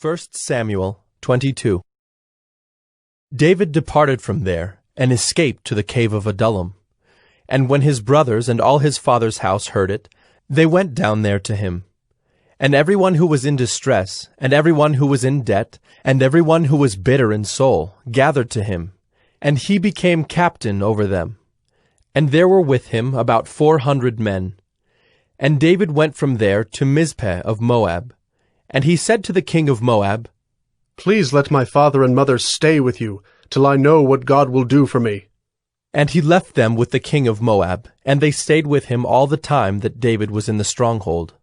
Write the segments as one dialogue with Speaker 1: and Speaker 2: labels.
Speaker 1: 1 Samuel 22. David departed from there, and escaped to the cave of Adullam. And when his brothers and all his father's house heard it, they went down there to him. And everyone who was in distress, and everyone who was in debt, and everyone who was bitter in soul, gathered to him, and he became captain over them. And there were with him about 400 men. And David went from there to Mizpeh of Moab. And he said to the king of Moab,
Speaker 2: "Please let my father and mother stay with you, till I know what God will do for me."
Speaker 1: And he left them with the king of Moab, and they stayed with him all the time that David was in the stronghold.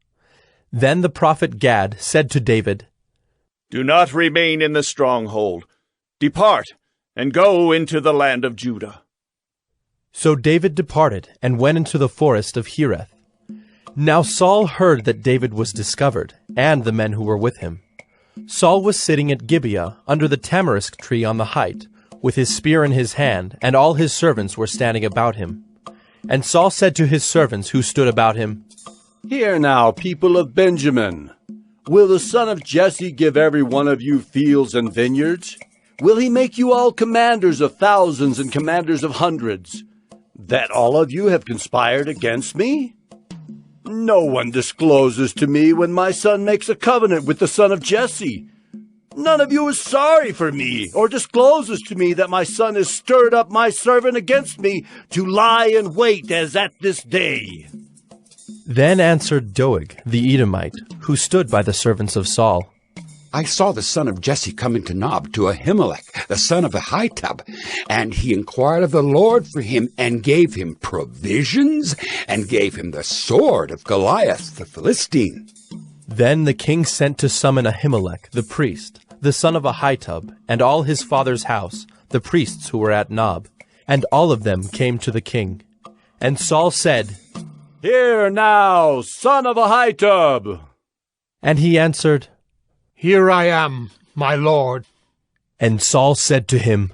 Speaker 1: Then the prophet Gad said to David,
Speaker 3: "Do not remain in the stronghold. Depart, and go into the land of Judah."
Speaker 1: So David departed, and went into the forest of Hereth. Now Saul heard that David was discovered, and the men who were with him. Saul was sitting at Gibeah, under the tamarisk tree on the height, with his spear in his hand, and all his servants were standing about him. And Saul said to his servants who stood about him,
Speaker 4: "Hear now, people of Benjamin. Will the son of Jesse give every one of you fields and vineyards? Will he make you all commanders of thousands and commanders of hundreds, that all of you have conspired against me? No one discloses to me when my son makes a covenant with the son of Jesse. None of you is sorry for me, or discloses to me that my son has stirred up my servant against me to lie in wait as at this day."
Speaker 1: Then answered Doeg the Edomite, who stood by the servants of Saul,
Speaker 5: "I saw the son of Jesse come into Nob to Ahimelech, the son of Ahitub, and he inquired of the Lord for him, and gave him provisions, and gave him the sword of Goliath the Philistine."
Speaker 1: Then the king sent to summon Ahimelech the priest, the son of Ahitub, and all his father's house, the priests who were at Nob, and all of them came to the king. And Saul said,
Speaker 4: "Hear now, son of Ahitub."
Speaker 1: And he answered,
Speaker 6: "Here I am, my lord."
Speaker 1: And Saul said to him,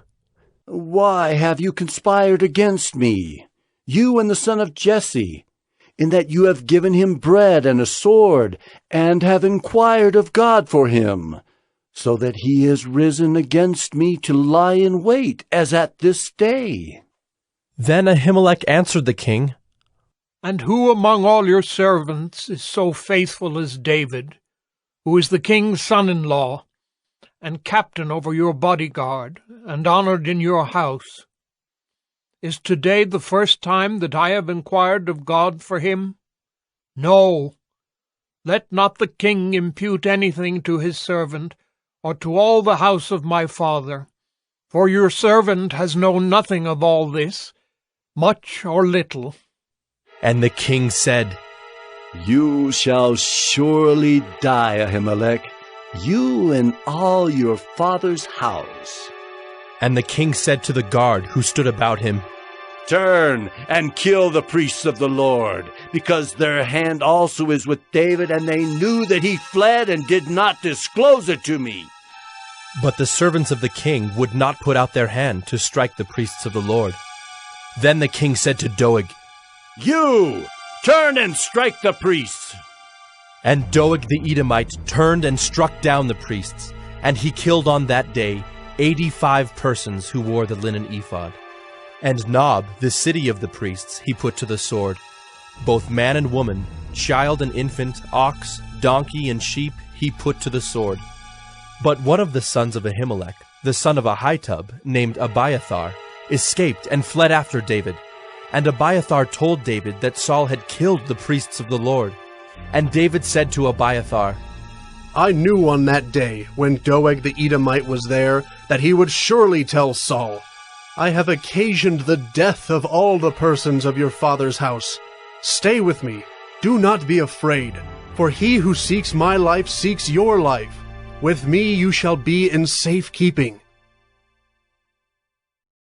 Speaker 4: "Why have you conspired against me, you and the son of Jesse, in that you have given him bread and a sword, and have inquired of God for him, so that he has risen against me to lie in wait, as at this day?"
Speaker 1: Then Ahimelech answered the king,
Speaker 6: "And who among all your servants is so faithful as David, who is the king's son-in-law, and captain over your bodyguard, and honored in your house? Is today the first time that I have inquired of God for him? No, let not the king impute anything to his servant, or to all the house of my father, for your servant has known nothing of all this, much or little."
Speaker 1: And the king said,
Speaker 4: "You shall surely die, Ahimelech, you and all your father's house."
Speaker 1: And the king said to the guard who stood about him,
Speaker 4: "Turn and kill the priests of the Lord, because their hand also is with David, and they knew that he fled and did not disclose it to me."
Speaker 1: But the servants of the king would not put out their hand to strike the priests of the Lord. Then the king said to Doeg,
Speaker 4: "You, turn and strike the priests."
Speaker 1: And Doeg the Edomite turned and struck down the priests, and he killed on that day 85 persons who wore the linen ephod. And Nob, the city of the priests, he put to the sword. Both man and woman, child and infant, ox, donkey, and sheep he put to the sword. But one of the sons of Ahimelech, the son of Ahitub, named Abiathar, escaped and fled after David. And Abiathar told David that Saul had killed the priests of the Lord. And David said to Abiathar,
Speaker 2: "I knew on that day, when Doeg the Edomite was there, that he would surely tell Saul, 'I have occasioned the death of all the persons of your father's house. Stay with me, do not be afraid, for he who seeks my life seeks your life. With me you shall be in safe keeping.'